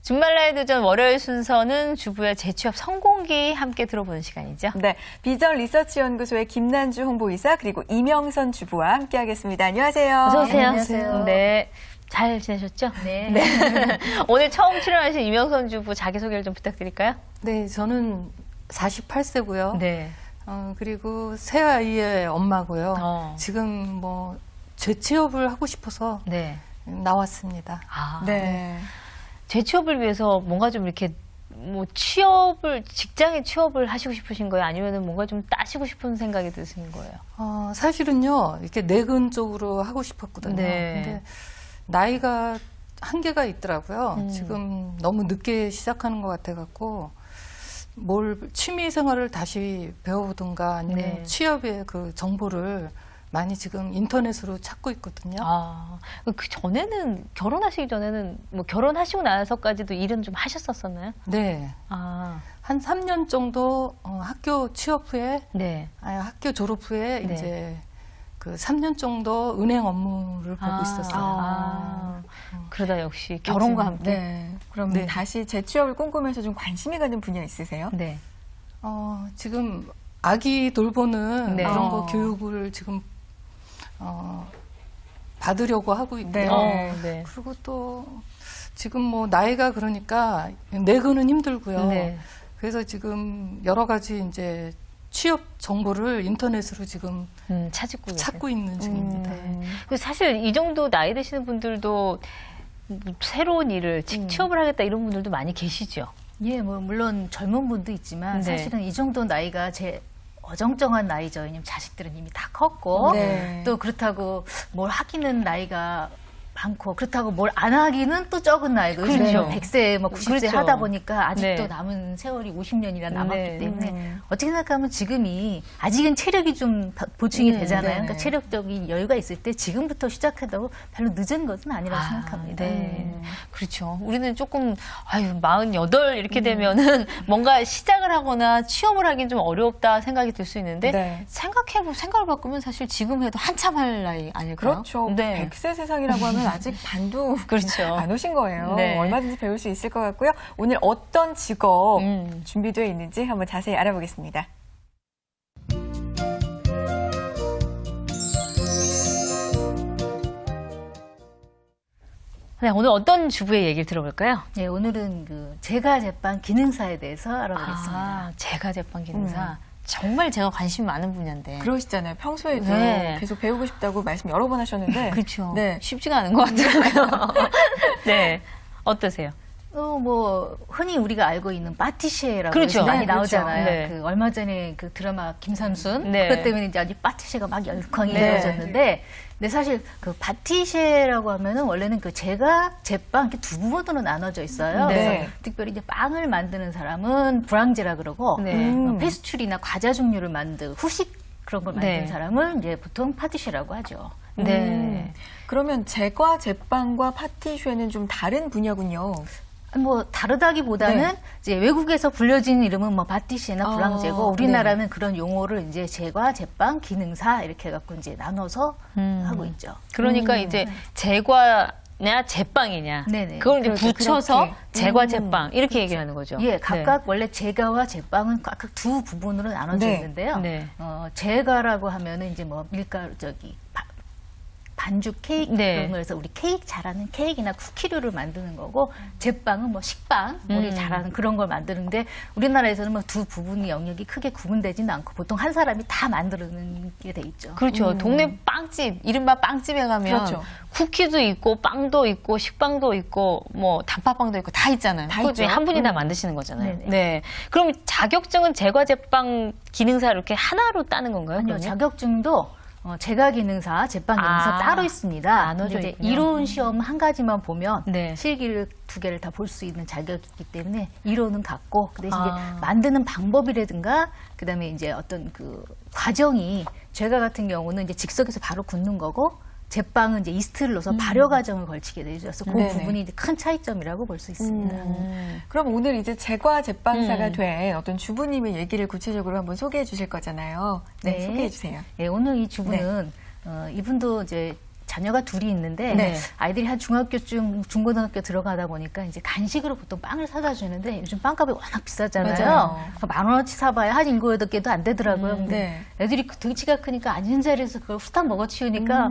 준말라의 도전 월요일 순서는 주부의 재취업 성공기 함께 들어보는 시간이죠. 네, 비전 리서치 연구소의 김난주 홍보이사 그리고 이명선 주부와 함께하겠습니다. 안녕하세요. 어서 오세요. 네, 안녕하세요. 네. 잘 지내셨죠? 네. 오늘 처음 출연하신 이명선 주부 자기소개를 좀 부탁드릴까요? 네, 저는 48세고요. 네. 그리고 새 아이의 엄마고요. 지금 뭐 재취업을 하고 싶어서 네. 나왔습니다. 아, 네. 재취업을 위해서 뭔가 좀 이렇게 뭐 직장에 취업을 하시고 싶으신 거예요? 아니면은 뭔가 좀 따시고 싶은 생각이 드신 거예요? 사실은요, 이렇게 내근 쪽으로 하고 싶었거든요. 네. 근데 나이가 한계가 있더라고요. 지금 너무 늦게 시작하는 것 같아갖고 뭘 취미 생활을 다시 배워보든가 아니면 네. 취업의 그 정보를 많이 지금 인터넷으로 찾고 있거든요. 그 전에는 결혼하시기 전에는 뭐 결혼하시고 나서까지도 일은 좀 하셨었나요? 네. 한 3년 정도 학교 취업 후에, 네. 학교 졸업 후에 네. 이제 그 3년 정도 은행 업무를 보고 있었어요. 그러다 역시 결혼과 함께. 네. 그럼 네. 다시 재취업을 꿈꾸면서 좀 관심이 가는 분야 있으세요? 네. 지금 아기 돌보는 네. 그런 거 교육을 지금 받으려고 하고 있고요. 네. 네. 그리고 또 지금 뭐 나이가 그러니까 내근은 힘들고요. 네. 그래서 지금 여러 가지 이제 취업 정보를 인터넷으로 지금 찾고 있는 중입니다. 사실 이 정도 나이 드시는 분들도 새로운 일을 취업을 하겠다 이런 분들도 많이 계시죠. 예, 뭐 물론 젊은 분도 있지만 네. 사실은 이 정도 나이가 제 어정쩡한 나이죠. 왜냐면 자식들은 이미 다 컸고 네. 또 그렇다고 뭘 하기는 나이가 많고 그렇다고 뭘 안 하기는 또 적은 나이고 그렇죠. 요즘은 100세, 뭐 90세 그렇죠. 하다 보니까 아직도 네. 남은 세월이 50년이나 남았기 네. 때문에 어떻게 생각하면 지금이 아직은 체력이 좀 보충이 되잖아요. 네네. 그러니까 체력적인 여유가 있을 때 지금부터 시작해도 별로 늦은 것은 아니라고 생각합니다. 네. 그렇죠. 우리는 조금 48 이렇게 되면은 뭔가 시작을 하거나 취업을 하긴 좀 어렵다 생각이 들 수 있는데 네. 생각을 바꾸면 사실 지금 해도 한참 할 나이 아닐까요? 그렇죠. 네. 100세 세상이라고 하면 아직 반도 그렇죠. 안 오신 거예요. 네. 얼마든지 배울 수 있을 것 같고요. 오늘 어떤 직업 준비되어 있는지 한번 자세히 알아보겠습니다. 네, 오늘 어떤 주부의 얘기를 들어볼까요? 네, 오늘은 그 제과 제빵 기능사에 대해서 알아보겠습니다. 제과 제빵 기능사. 정말 제가 관심이 많은 분야인데. 그러시잖아요. 평소에도 네. 계속 배우고 싶다고 말씀 여러 번 하셨는데. 그렇죠. 네. 쉽지가 않은 것 같아요. 네. 어떠세요? 뭐 흔히 우리가 알고 있는 파티시에라고 그렇죠. 해서 많이 네, 나오잖아요. 그렇죠. 네. 그 얼마 전에 그 드라마 김삼순 네. 그것 때문에 이제 아주 파티시에가 막 열광이 네. 이루어졌는데, 근데 사실 그 파티시에라고 하면은 원래는 그 제과 제빵 이렇게 두 부분으로 나눠져 있어요. 네. 그래서 특별히 이제 빵을 만드는 사람은 브랑제라 그러고 네. 페스츄리나 과자 종류를 만든 후식 그런 걸 만드는 네. 사람은 이제 보통 파티시에라고 하죠. 네. 그러면 제과 제빵과 파티쉐는 좀 다른 분야군요. 뭐 다르다기보다는 네. 이제 외국에서 불려진 이름은 뭐 바티시나 브랑제고 우리나라는 그런 용어를 이제 제과, 제빵, 기능사 이렇게 해갖고 이제 나눠서 하고 있죠. 그러니까 이제 제과냐 제빵이냐. 네네. 그걸 이제 그렇죠. 붙여서 그렇게. 제과 제빵 이렇게 얘기하는 거죠. 예, 각각 원래 제과와 제빵은 각각 두 부분으로 나눠져 네. 있는데요. 네. 제과라고 하면은 이제 뭐 밀가루 반죽 케이크 네. 그런 거에서 우리 케이크 잘하는 케이크나 쿠키류를 만드는 거고, 제빵은 뭐 식빵 우리 잘하는 그런 걸 만드는데 우리나라에서는 뭐 두 부분의 영역이 크게 구분되지는 않고 보통 한 사람이 다 만드는 게 돼 있죠. 그렇죠. 동네 빵집, 이른바 빵집에 가면 그렇죠. 쿠키도 있고 빵도 있고 식빵도 있고 뭐 단팥빵도 있고 다 있잖아요. 다 그것 중에 있죠. 한 분이 다 만드시는 거잖아요. 네네. 네. 그럼 자격증은 제과 제빵 기능사 이렇게 하나로 따는 건가요? 아니요, 그러면? 자격증도 제과 기능사, 제빵 기능사 따로 있습니다. 나눠져 이제 있군요. 이론 시험 한 가지만 보면 네. 실기를 두 개를 다 볼 수 있는 자격이기 때문에 이론은 같고, 그 대신 아. 이제 만드는 방법이라든가 그다음에 이제 어떤 그 과정이, 제과 같은 경우는 이제 즉석에서 바로 굽는 거고, 제빵은 이제 이스트를 넣어서 발효 과정을 걸치게 되죠. 그래서 그 네네. 부분이 이제 큰 차이점이라고 볼 수 있습니다. 그럼 오늘 이제 제과 제빵사가 된 어떤 주부님의 얘기를 구체적으로 한번 소개해 주실 거잖아요. 네, 네. 소개해 주세요. 예, 오늘 이 주부는 이분도 이제 자녀가 둘이 있는데 네. 아이들이 한 중학교쯤 중고등학교 들어가다 보니까 이제 간식으로 보통 빵을 사다 주는데 요즘 빵값이 워낙 비싸잖아요. 맞아요. 10,000원어치 사봐야 한 7, 8개도 안 되더라고요. 근데 네. 애들이 그 등치가 크니까 앉은 자리에서 그걸 후딱 먹어치우니까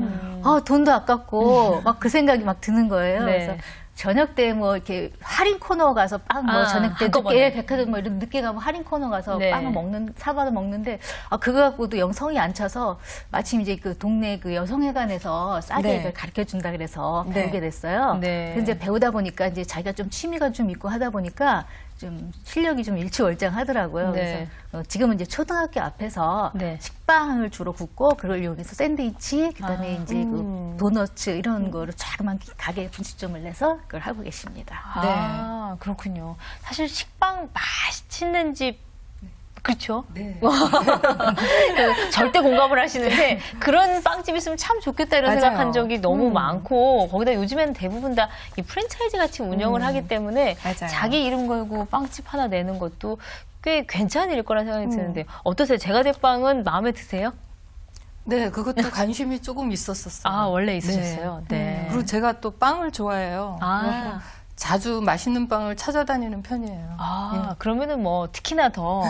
돈도 아깝고 막 그 생각이 막 드는 거예요. 네. 그래서 저녁 때 뭐 이렇게 할인 코너 가서 빵 뭐 저녁 때 한꺼번에. 늦게 백화점 뭐 이런 늦게 가면 할인 코너 가서 네. 빵을 사봐서 먹는데 그거 갖고도 영성이 안 차서 마침 이제 그 동네 그 여성회관에서 싸게 네. 이걸 가르쳐 준다 그래서 네. 배우게 됐어요. 네. 근데 이제 배우다 보니까 이제 자기가 좀 취미가 좀 있고 하다 보니까 좀 실력이 좀 일취월장하더라고요. 네. 그래서 지금은 이제 초등학교 앞에서 네. 식빵을 주로 굽고 그걸 이용해서 샌드위치, 그다음에 이제 그 도너츠 이런 거를 자그만 가게 분식점을 내서 그걸 하고 계십니다. 아, 그렇군요. 사실 식빵 맛있는 집 그렇죠. 네. 절대 공감을 하시는데 그런 빵집 있으면 참 좋겠다 이런 맞아요. 생각한 적이 너무 많고 거기다 요즘에는 대부분 다 이 프랜차이즈 같이 운영을 하기 때문에 맞아요. 자기 이름 걸고 빵집 하나 내는 것도 꽤 괜찮은 일 거라 생각이 드는데 어떠세요? 제과대빵은 마음에 드세요? 네, 그것도 관심이 조금 있었었어요. 아, 원래 있으셨어요? 네. 그리고 제가 또 빵을 좋아해요. 아. 자주 맛있는 빵을 찾아다니는 편이에요. 아, 그러면은 뭐 특히나 더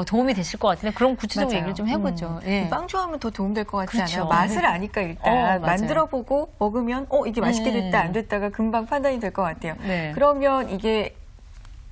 도움이 되실 것 같은데 그럼 구체적으로 맞아요. 얘기를 좀 해보죠. 예. 빵 좋아하면 더 도움될 것 같지 그렇죠. 않아요? 맛을 아니까 일단 맞아요. 만들어보고 먹으면 이게 맛있게 됐다 안 됐다가 금방 판단이 될 것 같아요. 네. 그러면 이게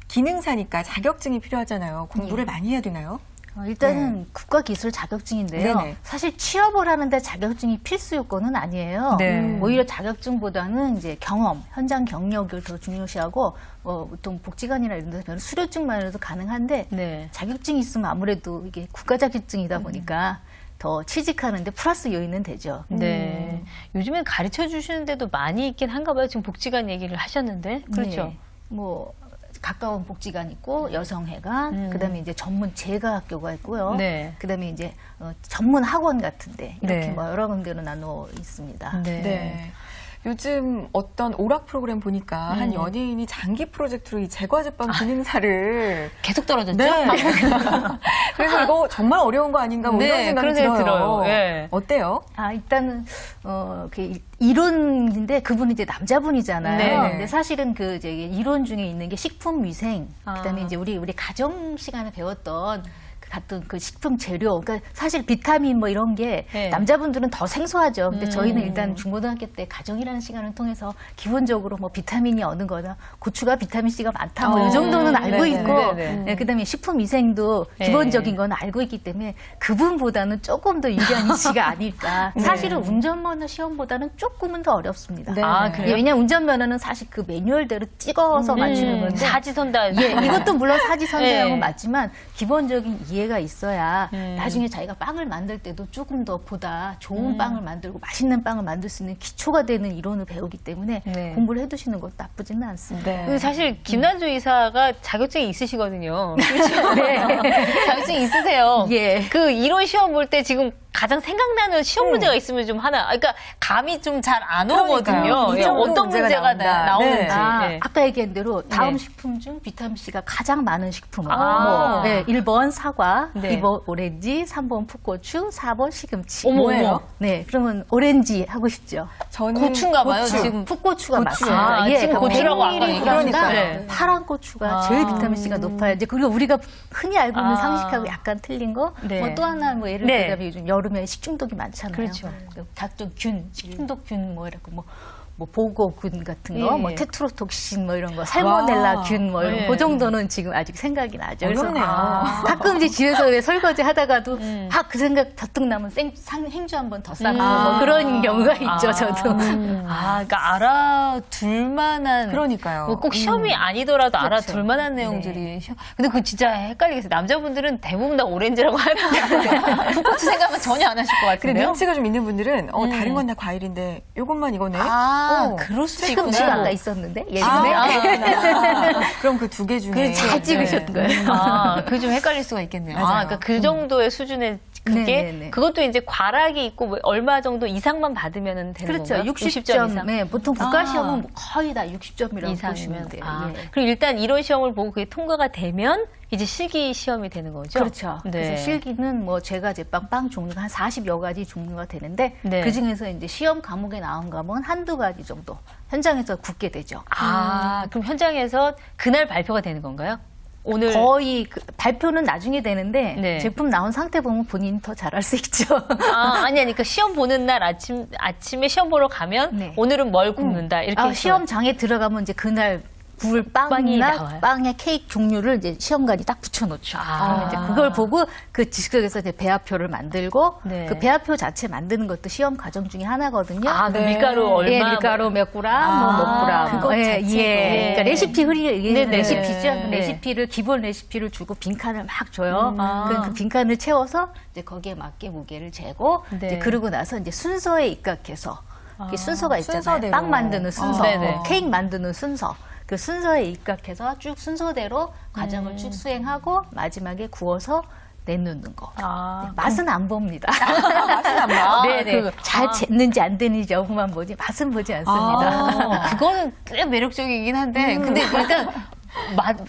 기능사니까 자격증이 필요하잖아요. 공부를 많이 해야 되나요? 일단은 국가기술 자격증인데요. 네네. 사실 취업을 하는데 자격증이 필수 요건은 아니에요. 네. 오히려 자격증보다는 이제 경험, 현장 경력을 더 중요시하고 보통 복지관이나 이런 데서 수료증만으로도 가능한데 네. 자격증이 있으면 아무래도 이게 국가 자격증이다 보니까 더 취직하는데 플러스 요인은 되죠. 네. 요즘엔 가르쳐 주시는데도 많이 있긴 한가 봐요. 지금 복지관 얘기를 하셨는데. 그렇죠. 네. 뭐 가까운 복지관 있고 여성회관, 그다음에 이제 전문 제과학교가 있고요. 네. 그다음에 이제 전문 학원 같은데 이렇게 네. 뭐 여러 군데로 나눠 있습니다. 네. 네. 요즘 어떤 오락 프로그램 보니까 한 연예인이 장기 프로젝트로 이 제과제빵 기능사를 계속 떨어졌죠? 네. 그래서 이거 정말 어려운 거 아닌가 뭐 네, 이런 생각이 그런 생각이 들어요. 들어요. 예. 어때요? 일단은 그 이론인데 그분이 이제 남자분이잖아요. 네네. 근데 사실은 그 이제 이론 중에 있는 게 식품 위생, 그다음에 이제 우리 가정 시간에 배웠던 같은 그 식품 재료, 그러니까 사실 비타민 뭐 이런 게 네. 남자분들은 더 생소하죠. 근데 저희는 일단 중고등학교 때 가정이라는 시간을 통해서 기본적으로 뭐 비타민이 어느 거나 고추가 비타민 C가 많다 뭐 이 정도는 알고 네네. 있고, 네네. 그다음에 식품 위생도 네. 기본적인 건 알고 있기 때문에 그분보다는 조금 더 유리한 이치가 아닐까. 사실은 운전면허 시험보다는 조금은 더 어렵습니다. 네. 아, 예, 그래요? 왜냐하면 운전면허는 사실 그 매뉴얼대로 찍어서 맞추는 건데 사지선다. 예, 이것도 물론 사지선다형은 네. 맞지만 기본적인 이해가 있어야 음. 나중에 자기가 빵을 만들 때도 조금 더 보다 좋은 빵을 만들고 맛있는 빵을 만들 수 있는 기초가 되는 이론을 배우기 때문에 네. 공부를 해두시는 것도 나쁘지는 않습니다. 네. 그 사실 김난주 이사가 자격증이 있으시거든요. 그렇죠? 네. 자격증이 있으세요. 예. 그 이론 시험 볼 때 지금 가장 생각나는 시험 문제가 있으면 좀 하나. 그러니까 감이 좀 잘 안 오거든요. 그러니까요. 이 예, 정도 어떤 문제가 문제가 나온다. 나오는지. 네. 예. 아까 얘기한 대로 다음 네. 식품 중 비타민 C가 가장 많은 식품은 아. 네, 1번 사과, 네. 2번 오렌지, 3번 풋고추, 4번 시금치. 어머, 뭐예요? 어머. 네, 그러면 오렌지 하고 싶죠. 저는 고추인가 봐요, 고추. 지금. 풋고추가 고추. 맞습니다. 아, 지금 고추라고 아까 백미리 얘기하니까. 고추가 네. 파란 고추가 아. 제일 비타민 C가 높아요. 이제 그리고 우리가 흔히 알고 있는 아. 상식하고 약간 틀린 거. 네. 뭐 또 하나 뭐 예를 네. 들자면 요즘 여름에 식중독이 많잖아요. 그렇죠. 각종 균, 식중독균 뭐 이렇게 뭐 보고균 같은 거, 예. 뭐 테트로톡신 뭐 이런 거, 살모넬라 와. 균 뭐 이런 예. 그 정도는 지금 아직 생각이 나죠. 어렵네요. 가끔 이제 집에서 왜 설거지 하다가도 그 생각 더뜩 나면 행주 한 번 더 싸고 뭐 그런 경우가 있죠. 저도. 그러니까 알아둘 만한. 그러니까요. 뭐꼭 시험이 아니더라도 그렇죠. 알아둘 만한 내용들이. 근데 그거 진짜 헷갈리겠어요. 남자분들은 대부분 다 오렌지라고 하는데 풋고추 생각은 전혀 안 하실 것 근데 같은데요. 눈치가 좀 있는 분들은 다른 건 다 과일인데 이것만 이거네. 그럴 수도 시금치가 있구나. 아까 있었는데 아, 예전에 그렇구나. 그럼 그 두 개 중에 잘 찍으셨던 거예요. 그게 좀 헷갈릴 수가 있겠네요. 맞아요. 그러니까 그 정도의 수준의 그게 네네네. 그것도 이제 과락이 있고 뭐 얼마 정도 이상만 받으면은 되는 그렇죠. 건가요? 60점 이상. 네, 보통 국가 아. 시험은 뭐 거의 다 60점이라고 보시면 이상이면 돼요. 아, 예. 그럼 일단 이런 시험을 보고 그게 통과가 되면 이제 실기 시험이 되는 거죠? 그렇죠. 네. 그래서 실기는 뭐 제과 제빵 빵 종류가 한 40여 가지 종류가 되는데 네. 그 중에서 이제 시험 과목에 나온 과목은 한두 가지 정도 현장에서 굳게 되죠. 아, 그럼 현장에서 그날 발표가 되는 건가요? 오늘 거의 그 발표는 나중에 되는데 네. 제품 나온 상태 보면 본인이 더 잘할 수 있죠. 아니 그러니까 시험 보는 날 아침에 시험 보러 가면 네. 오늘은 뭘 굽는다 이렇게 해서 시험장에 들어가면 이제 그날 구울 빵이 빵이나 나와요? 빵의 케이크 종류를 이제 시험관이 딱 붙여놓죠. 아. 그러면 이제 그걸 보고 그 즉석에서 이제 배합표를 만들고 네. 그 배합표 자체 만드는 것도 시험 과정 중에 하나거든요. 아, 그 네. 밀가루 얼마 예, 밀가루 몇 그램, 뭐 몇 그램. 그것 예, 자체도. 그러니까 레시피 이게 네네. 레시피죠. 네. 레시피를 기본 레시피를 주고 빈칸을 막 줘요. 아. 그 빈칸을 채워서 이제 거기에 맞게 무게를 재고 네. 이제 그러고 나서 이제 순서에 입각해서 이게 순서가 있잖아요. 순서대로. 빵 만드는 순서, 네네. 뭐 케이크 만드는 순서. 그 순서에 입각해서 쭉 순서대로 과정을 쭉 수행하고 마지막에 구워서 내놓는 거. 아, 네, 맛은 안 봅니다. 맛은 안 봐. 네네. 잘 쟀는지 안 됐는지 여부만 보지 맛은 보지 않습니다. 그거는 꽤 매력적이긴 한데 근데 일단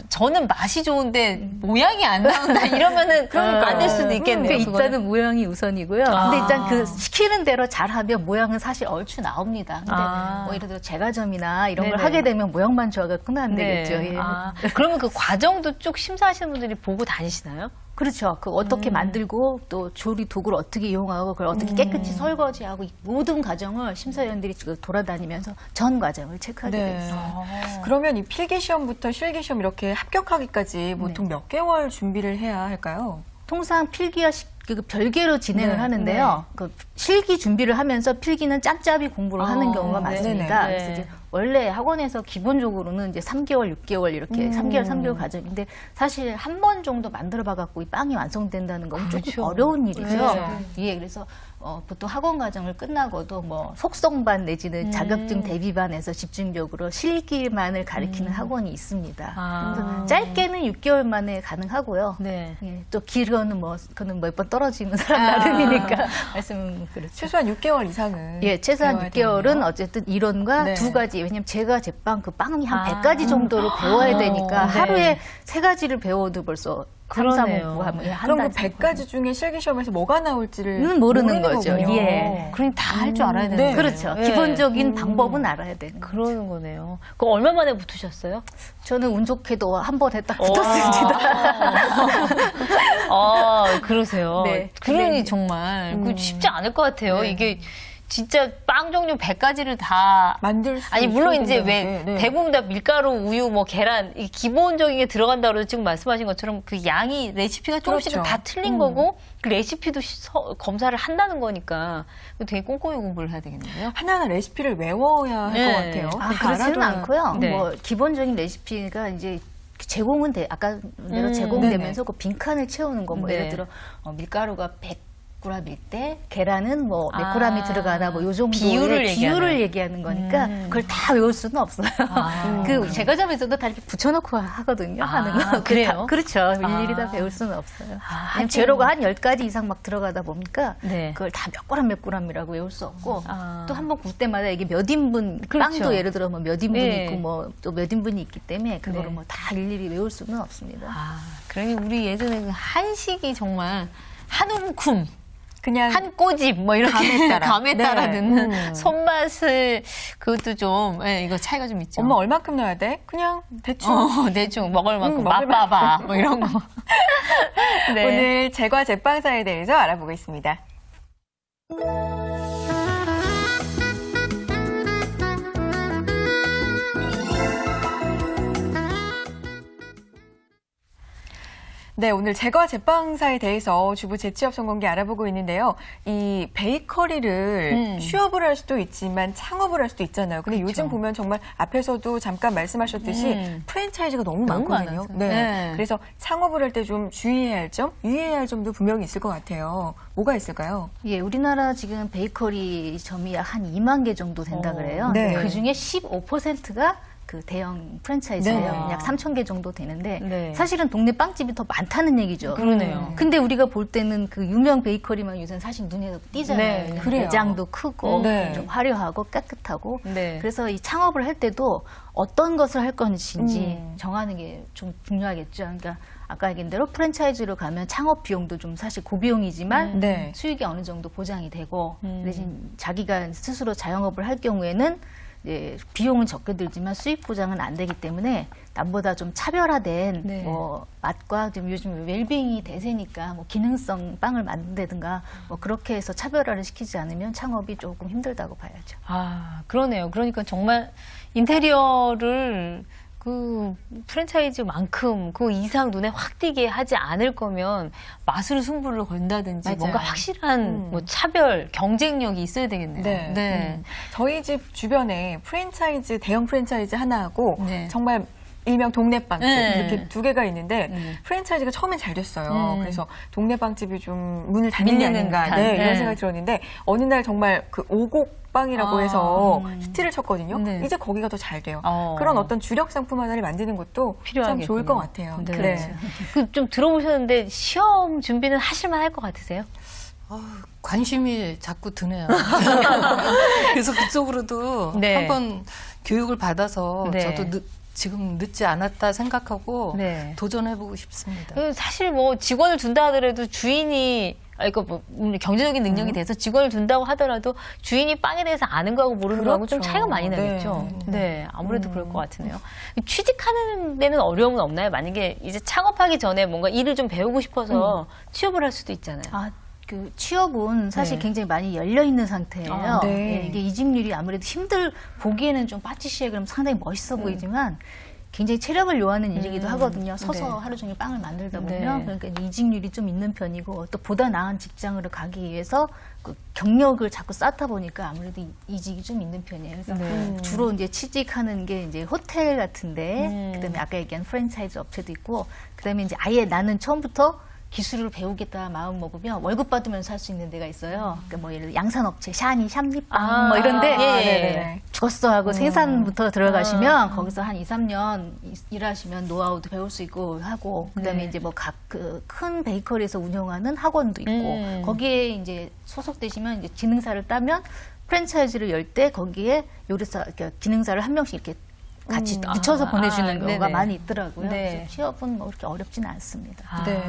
저는 맛이 좋은데 모양이 안 나온다 이러면은 안 될 수도 있겠네요. 그러니까 그거는. 일단은 모양이 우선이고요. 아. 근데 일단 그 시키는 대로 잘하면 모양은 사실 얼추 나옵니다. 근데 아. 뭐 예를 들어 제과점이나 이런 걸 네네. 하게 되면 모양만 좋아갖고는 안 네. 되겠죠. 예. 아, 그러면 그 과정도 쭉 심사하시는 분들이 보고 다니시나요? 그렇죠. 그 어떻게 만들고 또 조리 도구를 어떻게 이용하고 그걸 어떻게 깨끗이 설거지하고 이 모든 과정을 심사위원들이 지금 돌아다니면서 전 과정을 체크하게 네. 되어 있어요. 그러면 이 필기 시험부터 실기 시험 이렇게 합격하기까지 보통 몇 개월 준비를 해야 할까요? 통상 필기와 그 별개로 진행을 네, 하는데요. 그 실기 준비를 하면서 필기는 짬짬이 공부를 하는 경우가 네네. 많습니다. 네. 그래서 이제 원래 학원에서 기본적으로는 이제 3개월, 6개월 이렇게 3개월 과정인데 사실 한 번 정도 만들어 봐갖고 이 빵이 완성된다는 건 조금 그렇죠. 어려운 일이죠. 네. 예, 그래서 보통 학원 과정을 끝나고도 뭐 속성반 내지는 자격증 대비반에서 집중적으로 실기만을 가리키는 학원이 있습니다. 아. 그래서 짧게는 6개월 만에 가능하고요. 네. 예, 또 길어는 뭐 그는 몇 번 떨어지는 사람 나름이니까 말씀은 그렇죠. 최소한 6개월 이상은 예, 최소한 배워야 6개월은 되네요. 어쨌든 이론과 네. 두 가지. 왜냐면 제가 제빵 그 빵이 한 아. 100가지 정도를 배워야 되니까 네. 하루에 3가지를 배워도 벌써 3, 4, 그러네요. 5 하면 한 그럼 달 그 100가지 중에 실기 시험에서 뭐가 나올지를 모르는 거죠. 거군요. 예. 그럼 다 할 줄 알아야 되는 네. 거예요. 그렇죠. 네. 기본적인 방법은 알아야 되는 거죠. 그러는 거네요. 그럼 얼마 만에 붙으셨어요? 저는 운 좋게도 한 번 했다 어. 붙었습니다. 그러세요. 네. 그러니 근데 정말 그 쉽지 않을 것 같아요. 네. 이게 진짜 빵 종류 100가지를 다 만들 수 아니 물론 있어야 이제 왜 된다는 게, 네. 대부분 다 밀가루, 우유, 뭐 계란 이 기본적인 게 들어간다고 해서 지금 말씀하신 것처럼 그 양이 레시피가 조금씩은 그렇죠. 다 틀린 거고 그 레시피도 검사를 한다는 거니까 되게 꼼꼼히 공부를 해야 되겠는데요. 하나하나 레시피를 외워야 할 것 네. 같아요. 그렇지는 알아둬야- 않고요. 네. 뭐 기본적인 레시피가 이제 제공은 아까 대로 제공되면서 그 빈칸을 채우는 거 뭐 네. 예를 들어 밀가루가 100g일 때 계란은 뭐 몇 아. g이 들어가나 뭐 요 정도의 비율을 비율을 얘기하는 거니까 그걸 다 외울 수는 없어요. 그 제과점에서도 다 이렇게 붙여놓고 하거든요. 하는 거. 그래요? 그렇죠. 일일이 다 배울 수는 없어요. 아, 왜냐면 재료가 한 10가지 이상 막 들어가다 보니까 네. 그걸 다 몇 g이라고 외울 수 없고 아. 또 한 번 굴 때마다 이게 몇 인분 그렇죠. 빵도 예를 들어 뭐 몇 인분이 네. 있고 뭐 또 몇 인분이 있기 때문에 그거를 네. 뭐 다 일일이 외울 수는 없습니다. 그러니 우리 예전에 그 한식이 정말 한 움큼 그냥 한 꼬집 뭐 이렇게 감에 따라. 감에 따라 네. 넣는 손맛을 그것도 좀 이거 차이가 좀 있죠. 엄마 얼마큼 넣어야 돼? 그냥 대충. 대충 먹을 만큼 먹을 맛봐봐 뭐 이런 거. 네. 오늘 제과 제빵사에 대해서 알아보고 있습니다. 네, 오늘 제과 제빵사에 대해서 주부 재취업 성공기 알아보고 있는데요. 이 베이커리를 취업을 할 수도 있지만 창업을 할 수도 있잖아요. 근데 요즘 보면 정말 앞에서도 잠깐 말씀하셨듯이 프랜차이즈가 너무 너무 많거든요. 많아서. 네. 네. 그래서 창업을 할 때 좀 주의해야 할 점, 유의해야 할 점도 분명히 있을 것 같아요. 뭐가 있을까요? 예, 우리나라 지금 베이커리 점이 약 한 2만 개 정도 된다 그래요. 네. 그 중에 15%가 그 대형 프랜차이즈예요. 네. 약 3,000개 정도 되는데 네. 사실은 동네 빵집이 더 많다는 얘기죠. 그러네요. 근데 우리가 볼 때는 그 유명 베이커리만 요새는 사실 눈에 띄잖아요. 네, 왜냐면 그래요. 매장도 크고 네. 좀 화려하고 깨끗하고 네. 그래서 이 창업을 할 때도 어떤 것을 할 것인지 정하는 게 좀 중요하겠죠. 그러니까 아까 얘기한 대로 프랜차이즈로 가면 창업 비용도 좀 사실 고비용이지만 네. 수익이 어느 정도 보장이 되고 대신 자기가 스스로 자영업을 할 경우에는 이제 비용은 적게 들지만 수익 보장은 안 되기 때문에 남보다 좀 차별화된 네. 뭐 맛과 좀 요즘 웰빙이 대세니까 뭐 기능성 빵을 만든다든가 뭐 그렇게 해서 차별화를 시키지 않으면 창업이 조금 힘들다고 봐야죠. 아, 그러네요. 그러니까 정말 인테리어를 그 프랜차이즈만큼 그 이상 눈에 확 띄게 하지 않을 거면 맛으로 승부를 건다든지 맞아요. 뭔가 확실한 뭐 차별, 경쟁력이 있어야 되겠네요. 네. 저희 집 주변에 프랜차이즈, 대형 프랜차이즈 하나하고 네. 정말 일명 동네빵집 네. 이렇게 두 개가 있는데 프랜차이즈가 처음엔 잘 됐어요. 그래서 동네빵집이 좀 문을 닫는 게 밀리는 아닌가 듯한. 네, 이런 네. 생각이 들었는데 어느 날 정말 그 오곡빵이라고 해서 히트를 쳤거든요. 네. 이제 거기가 더 잘 돼요. 어. 그런 어떤 주력 상품 하나를 만드는 것도 참 필요하겠군요. 좋을 것 같아요. 네. 그 좀 들어보셨는데 시험 준비는 하실만 할 것 같으세요? 관심이 자꾸 드네요. 그래서 그쪽으로도 네. 한번 교육을 받아서 네. 저도 지금 늦지 않았다 생각하고 네. 도전해보고 싶습니다. 사실 뭐 직원을 둔다 하더라도 주인이 그러니까 뭐 경제적인 능력이 돼서 직원을 둔다고 하더라도 주인이 빵에 대해서 아는 거하고 모르는 거하고 좀 그렇죠. 차이가 많이 네. 나겠죠. 네, 아무래도 그럴 것 같으네요. 취직하는 데는 어려움은 없나요? 만약에 이제 창업하기 전에 뭔가 일을 좀 배우고 싶어서 취업을 할 수도 있잖아요. 아, 그 취업은 사실 네. 굉장히 많이 열려 있는 상태예요. 아, 네. 예, 이게 이직률이 아무래도 보기에는 좀 파티시에 그럼 상당히 멋있어 보이지만 굉장히 체력을 요하는 일이기도 하거든요. 서서 네. 하루 종일 빵을 만들다 네. 보면 그러니까 이직률이 좀 있는 편이고 또 보다 나은 직장으로 가기 위해서 그 경력을 자꾸 쌓다 보니까 아무래도 이직이 좀 있는 편이에요. 그래서 네. 주로 이제 취직하는 게 이제 호텔 같은데 그다음에 아까 얘기한 프랜차이즈 업체도 있고 그다음에 이제 아예 나는 처음부터 기술을 배우겠다 마음 먹으면 월급 받으면서 할 수 있는 데가 있어요. 그러니까 뭐 예를 들어 양산업체, 샤니, 샴리빵 뭐 이런데 예. 죽었어 하고 생산부터 들어가시면 거기서 한 2, 3년 일하시면 노하우도 배울 수 있고 하고 그다음에 이제 뭐 각 그 큰 베이커리에서 운영하는 학원도 있고 거기에 이제 소속되시면 이제 기능사를 따면 프랜차이즈를 열 때 거기에 요리사 그러니까 기능사를 한 명씩 이렇게 같이 붙여서 보내주는 경우가 네네. 많이 있더라고요. 네. 그래서 취업은 뭐 그렇게 어렵지는 않습니다. 아. 네.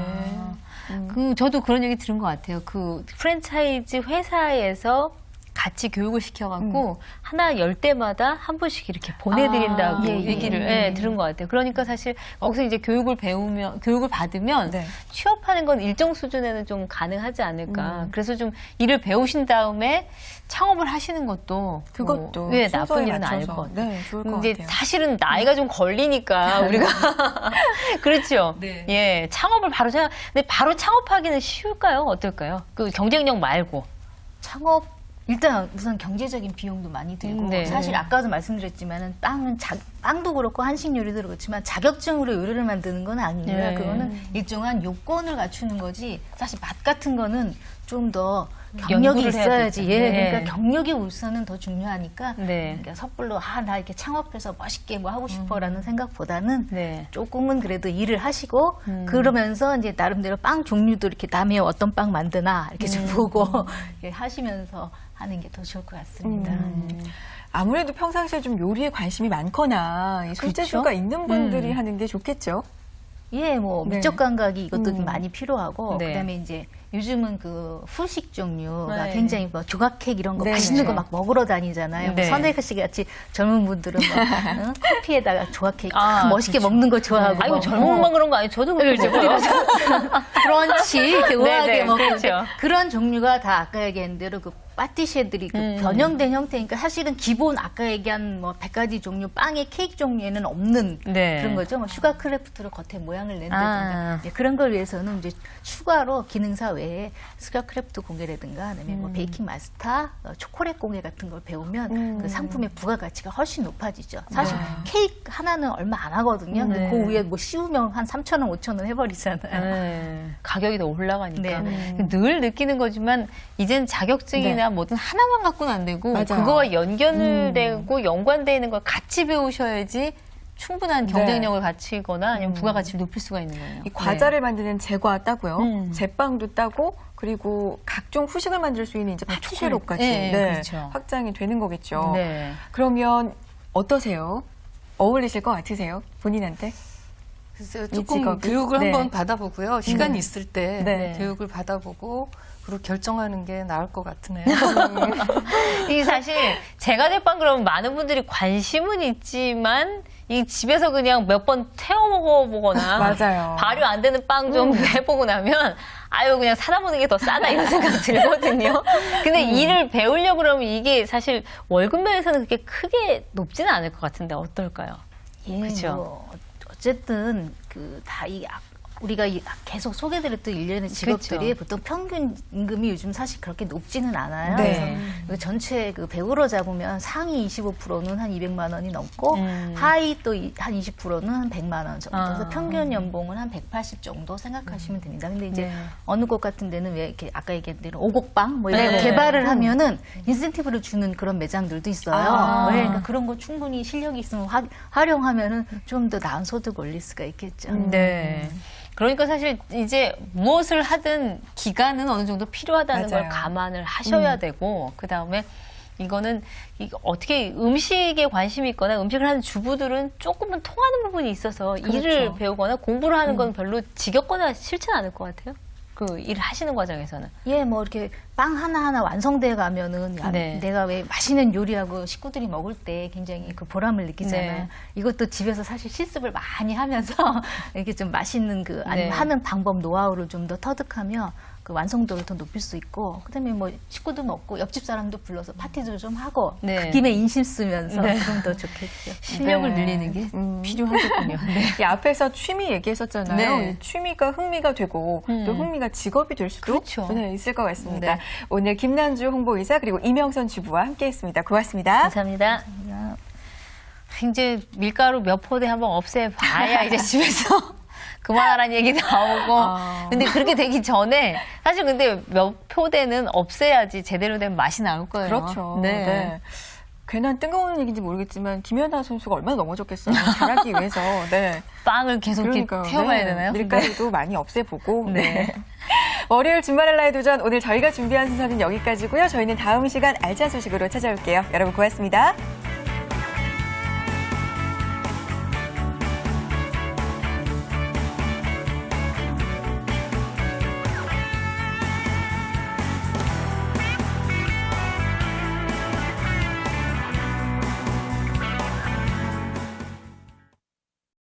그 저도 그런 얘기 들은 것 같아요. 그 프랜차이즈 회사에서 같이 교육을 시켜갖고 하나 열 때마다 한 번씩 이렇게 보내드린다고 얘기를 들은 것 같아요. 그러니까 사실 거기서 이제 교육을 받으면 네. 취업하는 건 일정 수준에는 좀 가능하지 않을까. 그래서 좀 일을 배우신 다음에 창업을 하시는 것도 그것도 네, 순서에 나쁜 일은 아닐 맞춰서. 것 같아요. 네, 좋을 것 이제 같아요. 사실은 나이가 좀 걸리니까 우리가 그렇죠. 네. 예, 창업을 근데 바로 창업하기는 쉬울까요? 어떨까요? 그 경쟁력 말고. 창업 일단 우선 경제적인 비용도 많이 들고 네. 사실 아까도 말씀드렸지만은 빵도 그렇고 한식 요리도 그렇지만 자격증으로 요리를 만드는 건 아니에요. 네. 그거는 일정한 요건을 갖추는 거지 사실 맛 같은 거는 좀 더 경력이 연구를 해야 있어야지. 되죠. 예, 네. 그러니까 경력이 우선은 더 중요하니까 네. 그러니까 섣불로 나 이렇게 창업해서 멋있게 뭐 하고 싶어라는 생각보다는 네. 조금은 그래도 일을 하시고 그러면서 이제 나름대로 빵 종류도 이렇게 남의 어떤 빵 만드나 이렇게 좀 보고 이렇게 하시면서 하는 게 더 좋을 것 같습니다. 아무래도 평상시에 좀 요리에 관심이 많거나 이 손재주가 있는 분들이 하는 게 좋겠죠. 예, 뭐 네. 미적 감각이 이것도 좀 많이 필요하고 네. 그다음에 이제 요즘은 그 후식 종류가 네. 굉장히 뭐 조각 케이크 이런 거 네. 맛있는 거 막 먹으러 다니잖아요. 네. 뭐 선혜가 씨 같이 젊은 분들은 뭐 커피에다가 조각 케이크 아, 멋있게 먹는 거 좋아하고 아이고, 뭐 젊은만 그런 거 아니에요? 저도 그렇죠. 브런치 이렇게 우아하게 네네, 먹고 그렇죠. 그런 종류가 다 아까 얘기한 대로 그 파티시에들이 그 변형된 형태니까 사실은 기본 아까 얘기한 뭐 100가지 종류 빵의 케이크 종류에는 없는 네. 그런 거죠. 뭐 슈가 크래프트로 겉에 모양을 낸다든가 아. 네, 그런 걸 위해서는 이제 추가로 기능사 외에 슈가 크래프트 공예라든가 그다음에 뭐 베이킹 마스터, 초콜릿 공예 같은 걸 배우면 그 상품의 부가가치가 훨씬 높아지죠. 사실 케이크 하나는 얼마 안 하거든요. 근데 그 위에 뭐 씌우면 한 3,000원, 5,000원 해버리잖아요. 네. 가격이 더 올라가니까. 네. 늘 느끼는 거지만 이젠 자격증이나 뭐든 하나만 갖고는 안 되고 맞아요. 그거와 연결되고 연관되어 있는 걸 같이 배우셔야지 충분한 경쟁력을 갖추거나 아니면 부가가치를 높일 수가 있는 거예요. 이 과자를 만드는 제과 따고요. 음. 제빵도 따고 그리고 각종 후식을 만들 수 있는 이제 파티쉐로까지 네, 그렇죠. 확장이 되는 거겠죠. 네. 그러면 어떠세요? 어울리실 것 같으세요? 본인한테? 글쎄요, 이 조금 직업이? 교육을 네. 한번 받아보고요. 시간이 있을 때 네. 교육을 받아보고 그리고 결정하는 게 나을 것 같으네요. 이 사실 제가 제빵 그러면 많은 분들이 관심은 있지만 이 집에서 그냥 몇 번 태워 먹어보거나 맞아요. 발효 안 되는 빵 좀 해보고 나면 아유 그냥 사다 먹는 게 더 싸다 이런 생각 들거든요. 근데 일을 배우려고 그러면 이게 사실 월급면에서는 그렇게 크게 높지는 않을 것 같은데 어떨까요? 예, 그쵸. 뭐 어쨌든 우리가 계속 소개드렸던 일련의 직업들이 그쵸. 보통 평균 임금이 요즘 사실 그렇게 높지는 않아요. 네. 그래서 전체 그 배우로 잡으면 상위 25%는 한 200만 원이 넘고 하위 또 한 20%는 한 100만 원 정도. 그래서 평균 연봉은 한 180 정도 생각하시면 됩니다. 근데 이제 네. 어느 곳 같은 데는 왜 이렇게 아까 얘기한 대로 오곡빵 뭐 이런 거 네. 개발을 하면은 인센티브를 주는 그런 매장들도 있어요. 아. 왜? 그러니까 그런 거 충분히 실력이 있으면 활용하면은 좀 더 나은 소득 올릴 수가 있겠죠. 네. 그러니까 사실 이제 무엇을 하든 기간은 어느 정도 필요하다는 맞아요. 걸 감안을 하셔야 되고 그 다음에 이거는 어떻게 음식에 관심이 있거나 음식을 하는 주부들은 조금은 통하는 부분이 있어서 일을 배우거나 공부를 하는 건 별로 지겹거나 싫진 않을 것 같아요. 그 일을 하시는 과정에서는. 예, 뭐 이렇게 빵 하나하나 완성돼 가면은 네. 내가 왜 맛있는 요리하고 식구들이 먹을 때 굉장히 그 보람을 느끼잖아요. 네. 이것도 집에서 사실 실습을 많이 하면서 이렇게 좀 맛있는 아니면 네. 하는 방법 노하우를 좀 더 터득하면 그 완성도를 더 높일 수 있고 그다음에 뭐 식구도 먹고 옆집 사람도 불러서 파티도 좀 하고 네. 그 김에 인심 쓰면서 그럼 더 좋겠죠. 실력을 네. 늘리는 게 필요하겠군요. 네. 이 앞에서 취미 얘기했었잖아요. 네. 이 취미가 흥미가 되고 또 흥미가 직업이 될 수도 그렇죠. 네, 있을 것 같습니다. 네. 오늘 김난주 홍보이사 그리고 이명선 주부와 함께했습니다. 고맙습니다. 감사합니다. 이제 밀가루 몇 포대 한번 없애봐야 이제 집에서 그만하라는 얘기 나오고. 근데 그렇게 되기 전에 사실 근데 몇 포대는 없애야지 제대로 된 맛이 나올 거예요. 그렇죠. 네. 네. 괜한 뜬금없는 얘기인지 모르겠지만 김연아 선수가 얼마나 넘어졌겠어요. 잘하기 위해서. 네. 빵을 계속 이렇게 그러니까요. 태워봐야 네. 되나요? 밀가루도 많이 없애보고. 네. 네. 월요일 주말의 라이 도전 오늘 저희가 준비한 순서는 여기까지고요. 저희는 다음 시간 알찬 소식으로 찾아올게요. 여러분 고맙습니다.